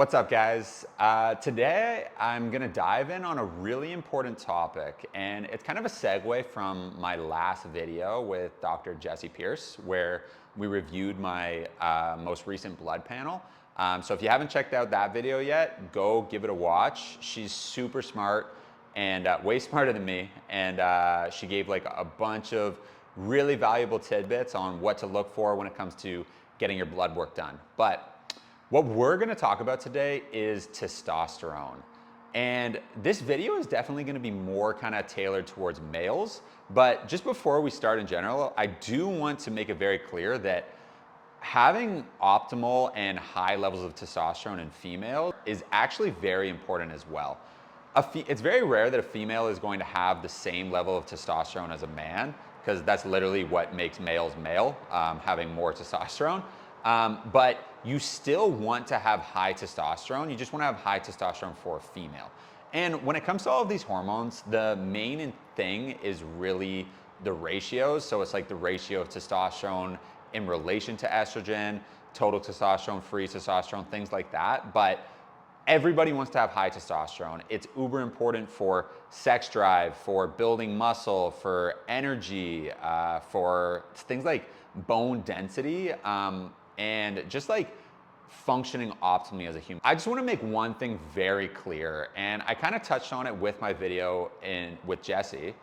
What's up, guys? Today I'm gonna dive in on a really important topic, and it's kind of a segue from my last video with Dr. Jessie Pierce, where we reviewed my most recent blood panel. So if you haven't checked out that video yet, go give it a watch. She's super smart and way smarter than me, and she gave like a bunch of really valuable tidbits on what to look for when it comes to getting your blood work done. But what we're gonna talk about today is testosterone. And this video is definitely gonna be more kind of tailored towards males. But just before we start in general, I do want to make it very clear that having optimal and high levels of testosterone in females is actually very important as well. It's very rare that a female is going to have the same level of testosterone as a man, because that's literally what makes males male, having more testosterone. But you still want to have high testosterone. You just want to have high testosterone for a female. And when it comes to all of these hormones, the main thing is really the ratios. So it's like the ratio of testosterone in relation to estrogen, total testosterone, free testosterone, things like that. But everybody wants to have high testosterone. It's uber important for sex drive, for building muscle, for energy, for things like bone density, and just like functioning optimally as a human. I just want to make one thing very clear, and I kind of touched on it with my video with Jessie,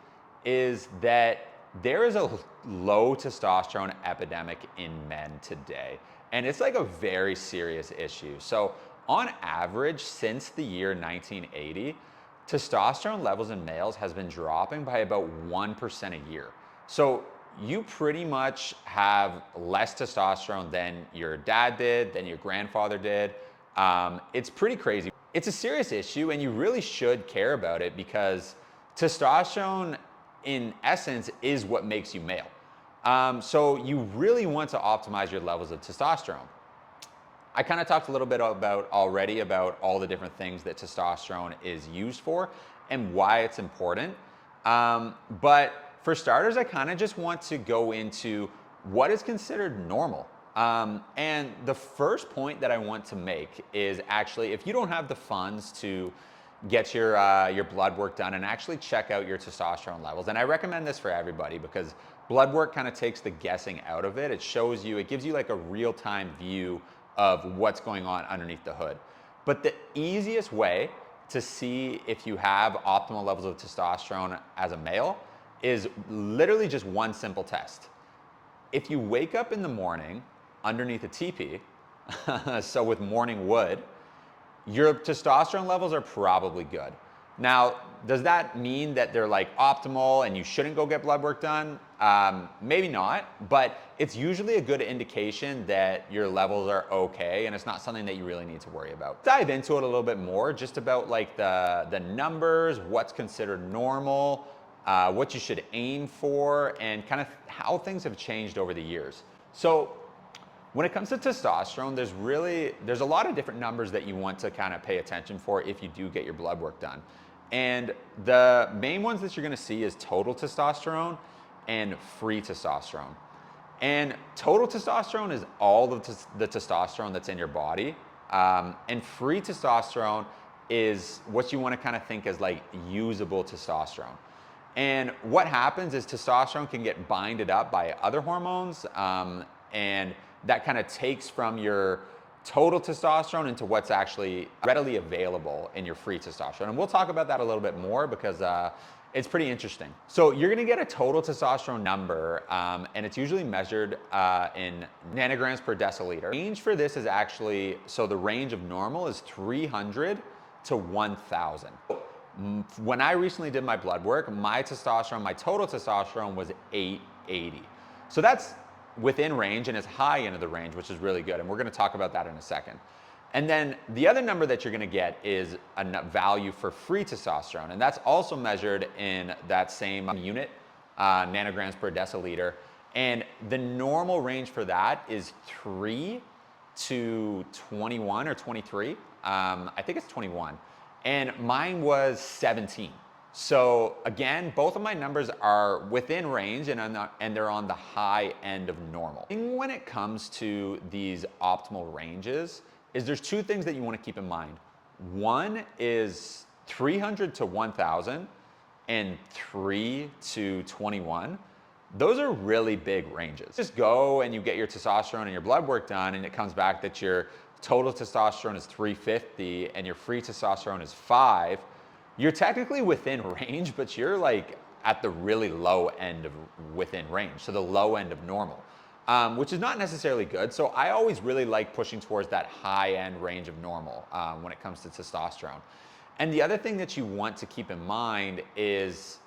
is that there is a low testosterone epidemic in men today, and it's like a very serious issue. So on average, since the year 1980, testosterone levels in males has been dropping by about 1% a year. So you pretty much have less testosterone than your dad did, than your grandfather did. It's pretty crazy. It's a serious issue, and you really should care about it, because testosterone in essence is what makes you male. So you really want to optimize your levels of testosterone. I kind of talked a little bit about all the different things that testosterone is used for and why it's important. But for starters, I kind of just want to go into what is considered normal. And the first point that I want to make is, actually, if you don't have the funds to get your blood work done and actually check out your testosterone levels, and I recommend this for everybody, because blood work kind of takes the guessing out of it. It shows you, it gives you like a real-time view of what's going on underneath the hood. But the easiest way to see if you have optimal levels of testosterone as a male is literally just one simple test. If you wake up in the morning underneath a teepee, so with morning wood, your testosterone levels are probably good. Now, does that mean that they're like optimal and you shouldn't go get blood work done? Maybe not, but it's usually a good indication that your levels are okay, and it's not something that you really need to worry about. Dive into it a little bit more, just about like the numbers, what's considered normal, what you should aim for, and kind of how things have changed over the years. So when it comes to testosterone, there's a lot of different numbers that you want to kind of pay attention for if you do get your blood work done. And the main ones that you're gonna see is total testosterone and free testosterone. And total testosterone is all of the testosterone that's in your body. And free testosterone is what you wanna kind of think as like usable testosterone. And what happens is testosterone can get binded up by other hormones, and that kind of takes from your total testosterone into what's actually readily available in your free testosterone. And we'll talk about that a little bit more, because it's pretty interesting. So you're gonna get a total testosterone number, and it's usually measured in nanograms per deciliter. Range for this is actually, so the range of normal is 300 to 1,000. When I recently did my blood work, my total testosterone was 880. So that's within range, and it's high end of the range, which is really good. And we're gonna talk about that in a second. And then the other number that you're gonna get is a value for free testosterone. And that's also measured in that same unit, nanograms per deciliter. And the normal range for that is 3 to 21 or 23. I think it's 21. And mine was 17. So again, both of my numbers are within range, and they're on the high end of normal. And when it comes to these optimal ranges, is there's two things that you want to keep in mind. One is 300 to 1,000 and 3 to 21. Those are really big ranges. Just go and you get your testosterone and your blood work done, and it comes back that your total testosterone is 350 and your free testosterone is 5. You're technically within range, but you're like at the really low end of within range, so the low end of normal, which is not necessarily good. So I always really like pushing towards that high end range of normal when it comes to testosterone. And the other thing that you want to keep in mind is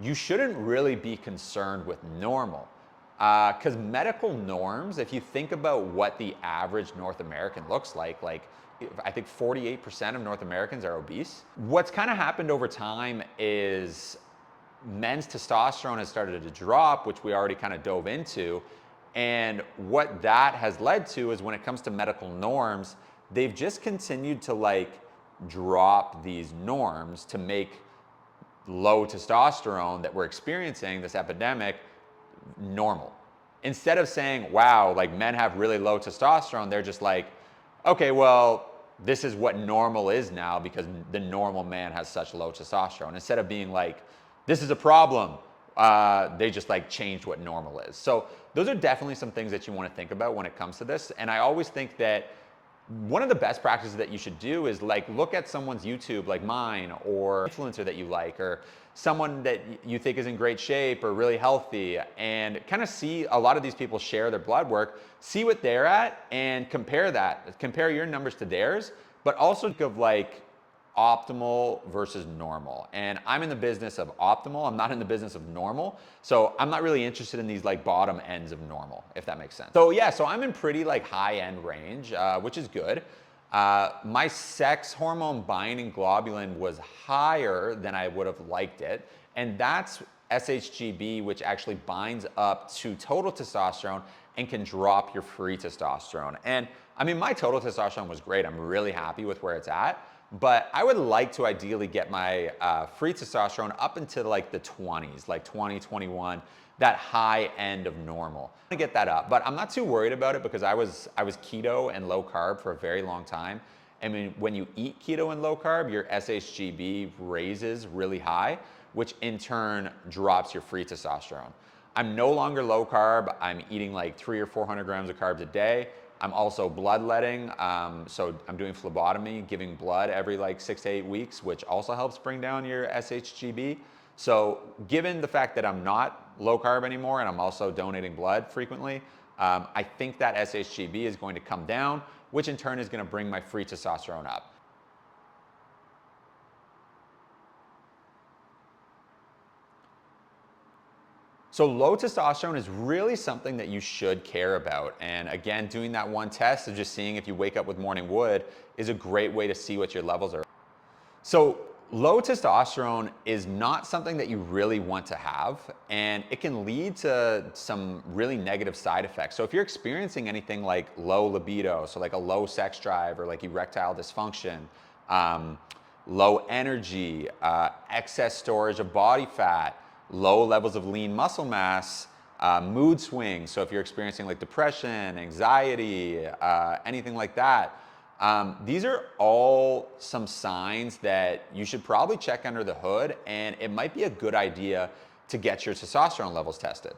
you shouldn't really be concerned with normal. Because medical norms, if you think about what the average North American looks like I think 48% of North Americans are obese. What's kind of happened over time is men's testosterone has started to drop, which we already kind of dove into. And what that has led to is when it comes to medical norms, they've just continued to like drop these norms to make low testosterone that we're experiencing, this epidemic, normal. Instead of saying, wow, like men have really low testosterone, they're just like, okay, well, this is what normal is now because the normal man has such low testosterone. Instead of being like, this is a problem, they just like changed what normal is. So those are definitely some things that you want to think about when it comes to this. And I always think that one of the best practices that you should do is like look at someone's YouTube like mine, or influencer that you like, or someone that you think is in great shape or really healthy, and kind of see a lot of these people share their blood work, see what they're at and compare your numbers to theirs, but also think of like optimal versus normal. And I'm in the business of optimal. I'm not in the business of normal. So I'm not really interested in these like bottom ends of normal, if that makes sense. So yeah, so I'm in pretty like high end range, which is good. My sex hormone binding globulin was higher than I would have liked it. And that's SHGB, which actually binds up to total testosterone and can drop your free testosterone. And I mean, my total testosterone was great. I'm really happy with where it's at. But I would like to ideally get my free testosterone up into like the 20s, like 20, 21, that high end of normal. I want to get that up, but I'm not too worried about it because I was keto and low carb for a very long time. I mean, when you eat keto and low carb, your SHGB raises really high, which in turn drops your free testosterone. I'm no longer low carb. I'm eating like 300 or 400 grams of carbs a day. I'm also bloodletting, so I'm doing phlebotomy, giving blood every like 6 to 8 weeks, which also helps bring down your SHGB. So given the fact that I'm not low carb anymore and I'm also donating blood frequently, I think that SHGB is going to come down, which in turn is going to bring my free testosterone up. So low testosterone is really something that you should care about. And again, doing that one test of just seeing if you wake up with morning wood is a great way to see what your levels are. So low testosterone is not something that you really want to have, and it can lead to some really negative side effects. So if you're experiencing anything like low libido, so like a low sex drive or like erectile dysfunction, low energy, excess storage of body fat, low levels of lean muscle mass, mood swings. So if you're experiencing like depression, anxiety, anything like that, these are all some signs that you should probably check under the hood, and it might be a good idea to get your testosterone levels tested.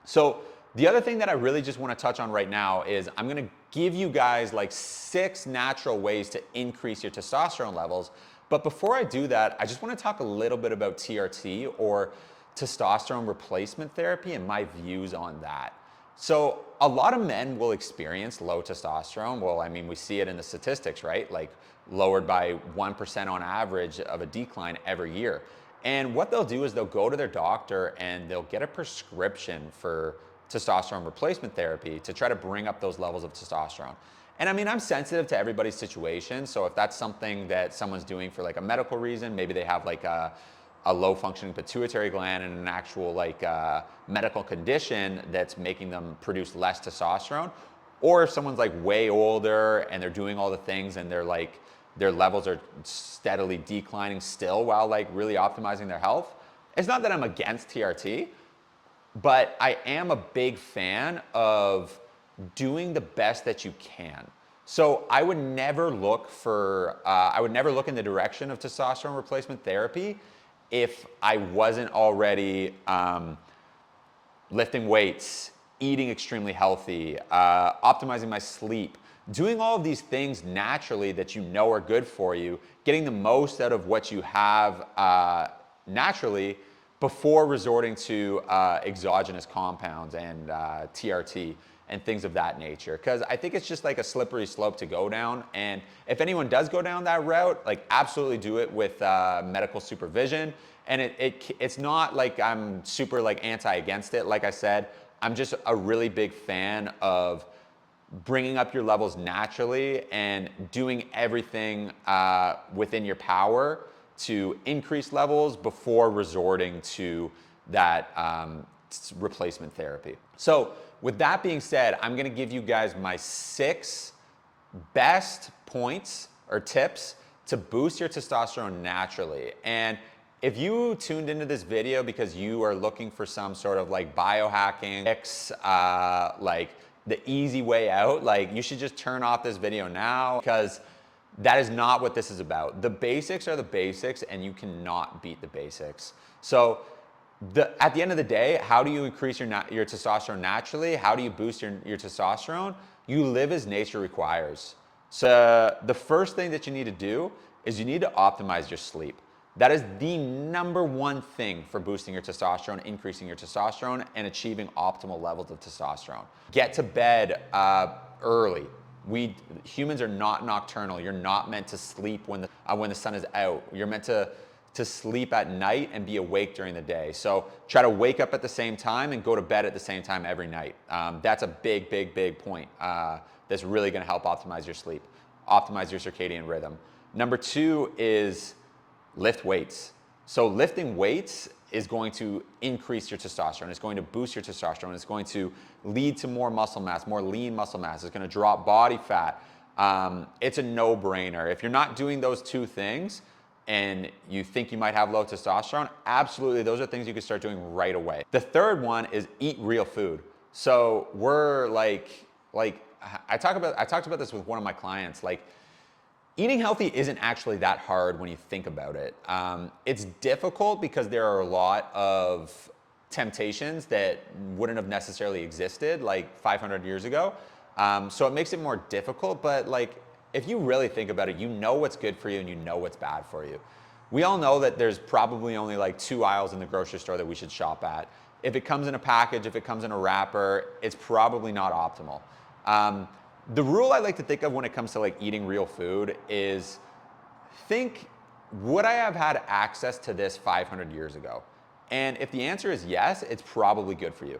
So the other thing that I really just want to touch on right now is I'm going to give you guys like 6 natural ways to increase your testosterone levels. But before I do that, I just want to talk a little bit about TRT, or testosterone replacement therapy, and my views on that. So a lot of men will experience low testosterone. Well, I mean, we see it in the statistics, right? Like lowered by 1% on average of a decline every year. And what they'll do is they'll go to their doctor and they'll get a prescription for testosterone replacement therapy to try to bring up those levels of testosterone. And I mean, I'm sensitive to everybody's situation. So if that's something that someone's doing for like a medical reason, maybe they have like a low functioning pituitary gland and an actual like medical condition that's making them produce less testosterone. Or if someone's like way older and they're doing all the things and they're like, their levels are steadily declining still while like really optimizing their health. It's not that I'm against TRT, but I am a big fan of doing the best that you can. So I would never look for, I would never look in the direction of testosterone replacement therapy if I wasn't already lifting weights, eating extremely healthy, optimizing my sleep, doing all of these things naturally that you know are good for you, getting the most out of what you have naturally before resorting to exogenous compounds and TRT and things of that nature. Because I think it's just like a slippery slope to go down. And if anyone does go down that route, like absolutely do it with medical supervision. And it's not like I'm super like anti-against it. Like I said, I'm just a really big fan of bringing up your levels naturally and doing everything within your power to increase levels before resorting to that replacement therapy. So with that being said, I'm gonna give you guys my 6 best points or tips to boost your testosterone naturally. And if you tuned into this video because you are looking for some sort of like biohacking fix, like the easy way out, like you should just turn off this video now, because that is not what this is about. The basics are the basics and you cannot beat the basics. So at the end of the day, how do you increase your testosterone naturally? How do you boost your testosterone? You live as nature requires. So the first thing that you need to do is you need to optimize your sleep. That is the #1 thing for boosting your testosterone, increasing your testosterone, and achieving optimal levels of testosterone. Get to bed early. Humans are not nocturnal. You're not meant to sleep when the sun is out. You're meant to sleep at night and be awake during the day. So try to wake up at the same time and go to bed at the same time every night. That's a big, big, big point that's really gonna help optimize your sleep, optimize your circadian rhythm. #2 is lift weights. So lifting weights is going to increase your testosterone. It's going to boost your testosterone. It's going to lead to more muscle mass, more lean muscle mass. It's going to drop body fat. It's a no-brainer. If you're not doing those 2 things and you think you might have low testosterone, absolutely, those are things you can start doing right away. The third one is eat real food. So we're like I talked about this with one of my clients. Like, eating healthy isn't actually that hard when you think about it. It's difficult because there are a lot of temptations that wouldn't have necessarily existed like 500 years ago. So it makes it more difficult, but like if you really think about it, you know what's good for you and you know what's bad for you. We all know that there's probably only like 2 aisles in the grocery store that we should shop at. If it comes in a package, if it comes in a wrapper, it's probably not optimal. The rule I like to think of when it comes to like eating real food is think, would I have had access to this 500 years ago? And if the answer is yes, it's probably good for you.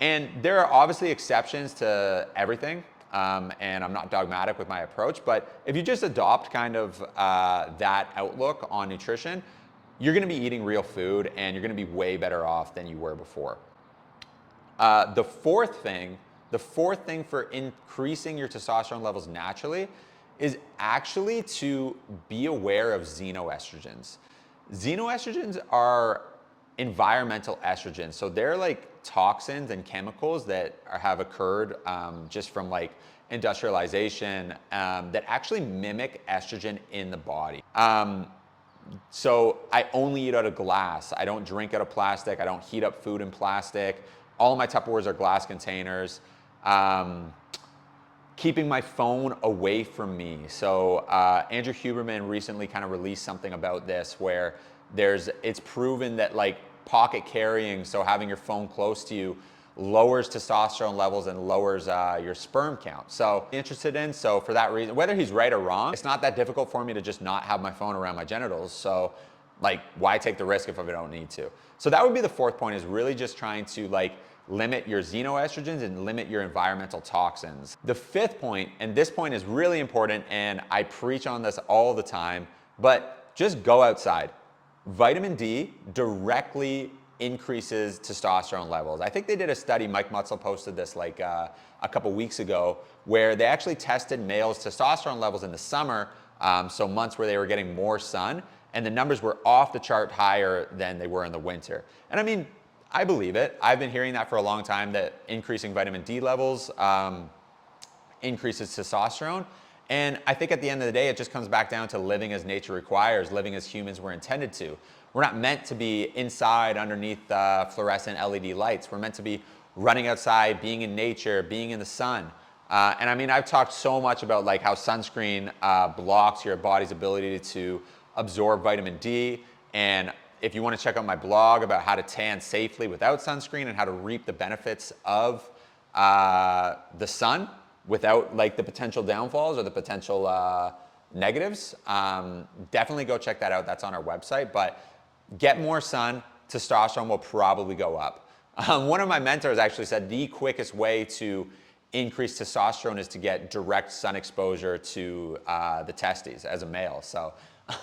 And there are obviously exceptions to everything. And I'm not dogmatic with my approach, but if you just adopt kind of that outlook on nutrition, you're gonna be eating real food and you're gonna be way better off than you were before. The fourth thing for increasing your testosterone levels naturally is actually to be aware of xenoestrogens. Xenoestrogens are environmental estrogens. So they're like toxins and chemicals that have occurred just from like industrialization that actually mimic estrogen in the body. So I only eat out of glass. I don't drink out of plastic. I don't heat up food in plastic. All of my Tupperwares are glass containers. Keeping my phone away from me. So Andrew Huberman recently kind of released something about this where it's proven that like pocket carrying, so having your phone close to you, lowers testosterone levels and lowers your sperm count. So interested in, so for that reason, whether he's right or wrong, it's not that difficult for me to just not have my phone around my genitals. So like, why take the risk if I don't need to? So that would be the fourth point, is really just trying to like limit your xenoestrogens and limit your environmental toxins. The fifth point, and this point is really important, and I preach on this all the time, but just go outside. Vitamin D directly increases testosterone levels. I think they did a study, Mike Mutzel posted this like a couple weeks ago, where they actually tested males' testosterone levels in the summer, so months where they were getting more sun, and the numbers were off the chart higher than they were in the winter. And I mean, I believe it. I've been hearing that for a long time, that increasing vitamin D levels increases testosterone. And I think at the end of the day, it just comes back down to living as nature requires, living as humans were intended to. We're not meant to be inside underneath fluorescent LED lights. We're meant to be running outside, being in nature, being in the sun. And I mean, I've talked so much about like how sunscreen blocks your body's ability to absorb vitamin D. And if you want to check out my blog about how to tan safely without sunscreen and how to reap the benefits of the sun without like the potential downfalls or the potential negatives, definitely go check that out. That's on our website. But get more sun, testosterone will probably go up. One of my mentors actually said the quickest way to increase testosterone is to get direct sun exposure to the testes as a male. So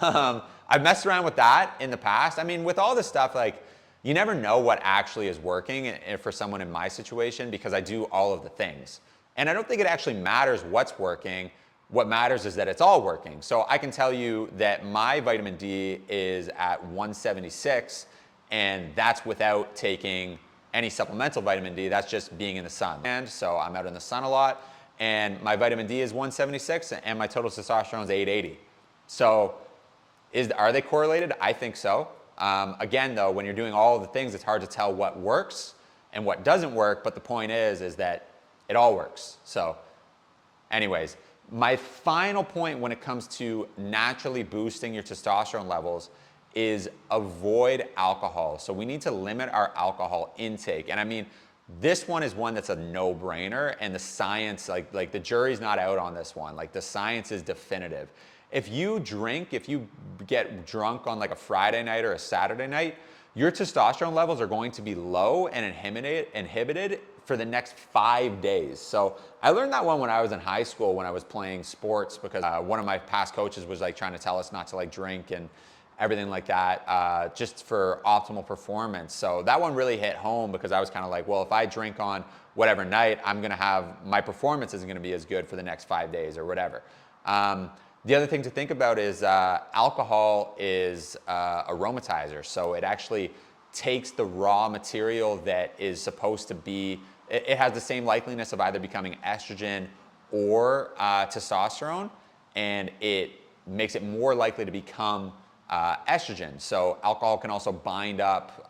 I've messed around with that in the past. I mean, with all this stuff, like, you never know what actually is working for someone in my situation because I do all of the things. And I don't think it actually matters what's working. What matters is that it's all working. So I can tell you that my vitamin D is at 176, and that's without taking any supplemental vitamin D. That's just being in the sun. And so I'm out in the sun a lot, and my vitamin D is 176, and my total testosterone is 880. So are they correlated? I think so. Again, though, when you're doing all of the things, it's hard to tell what works and what doesn't work. But the point is that it all works. So anyways, my final point when it comes to naturally boosting your testosterone levels is avoid alcohol. So we need to limit our alcohol intake. And I mean, this one is one that's a no-brainer, and the science, like the jury's not out on this one. Like, the science is definitive. If you get drunk on like a Friday night or a Saturday night, your testosterone levels are going to be low and inhibited for the next 5 days. So I learned that one when I was in high school when I was playing sports, because one of my past coaches was like trying to tell us not to like drink and everything like that, just for optimal performance. So that one really hit home because I was kind of like, well, if I drink on whatever night, my performance isn't gonna be as good for the next 5 days or whatever. The other thing to think about is alcohol is aromatizer. So it actually takes the raw material that is supposed to be, it has the same likeliness of either becoming estrogen or testosterone, and it makes it more likely to become estrogen. So alcohol can also bind up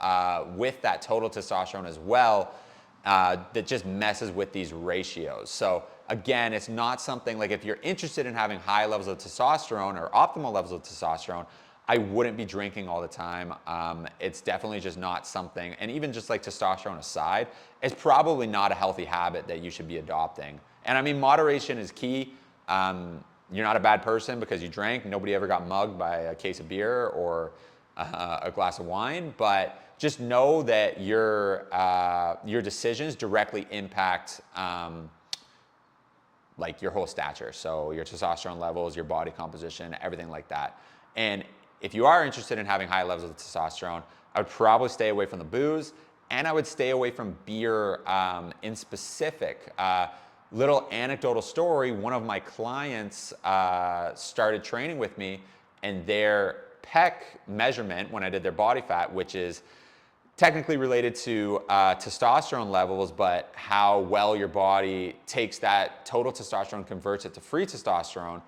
with that total testosterone as well, that just messes with these ratios. So again, it's not something like, if you're interested in having high levels of testosterone or optimal levels of testosterone, I wouldn't be drinking all the time. It's definitely just not something, and even just like testosterone aside, it's probably not a healthy habit that you should be adopting. And I mean, moderation is key. You're not a bad person because you drank. Nobody ever got mugged by a case of beer or a glass of wine, but just know that your decisions directly impact like your whole stature. So your testosterone levels, your body composition, everything like that. And if you are interested in having high levels of testosterone, I would probably stay away from the booze, and I would stay away from beer in specific. Little anecdotal story, one of my clients started training with me, and their pec measurement when I did their body fat, which is technically related to testosterone levels, but how well your body takes that total testosterone, converts it to free testosterone.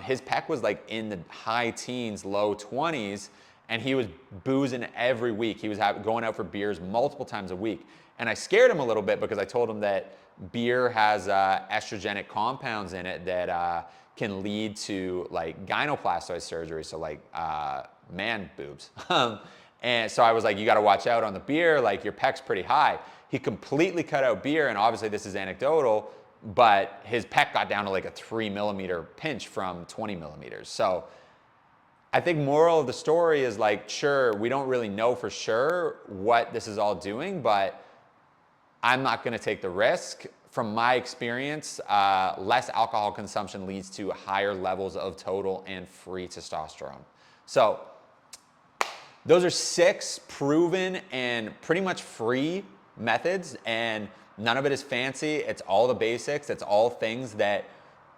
His pec was like in the high teens, low 20s, and he was boozing every week. He was going out for beers multiple times a week. And I scared him a little bit because I told him that beer has estrogenic compounds in it that can lead to like gynoplastoid surgery, so like man boobs. And so I was like, you got to watch out on the beer, like your pec's pretty high. He completely cut out beer, and obviously this is anecdotal, but his pec got down to like a 3 millimeter pinch from 20 millimeters. So I think moral of the story is like, sure, we don't really know for sure what this is all doing, but I'm not going to take the risk. From my experience, less alcohol consumption leads to higher levels of total and free testosterone. So those are 6 proven and pretty much free methods, and none of it is fancy. It's all the basics. It's all things that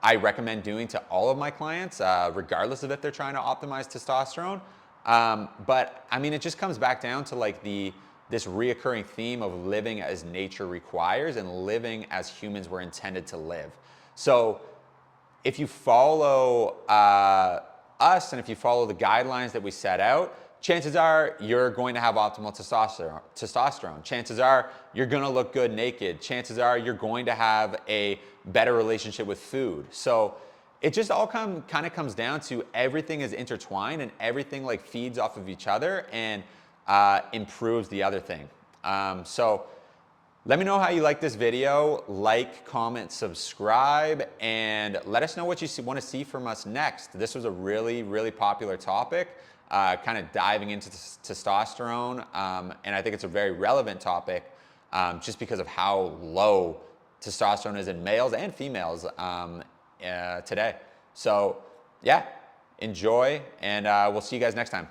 I recommend doing to all of my clients, regardless of if they're trying to optimize testosterone. But I mean, it just comes back down to like this reoccurring theme of living as nature requires and living as humans were intended to live. So if you follow us and if you follow the guidelines that we set out, chances are you're going to have optimal testosterone. Chances are you're going to look good naked. Chances are you're going to have a better relationship with food. So it just all kind of comes down to everything is intertwined and everything like feeds off of each other and improves the other thing. So let me know how you like this video. Like, comment, subscribe, and let us know what you want to see from us next. This was a really, really popular topic, kind of diving into testosterone, and I think it's a very relevant topic just because of how low testosterone is in males and females today. So yeah, enjoy, and we'll see you guys next time.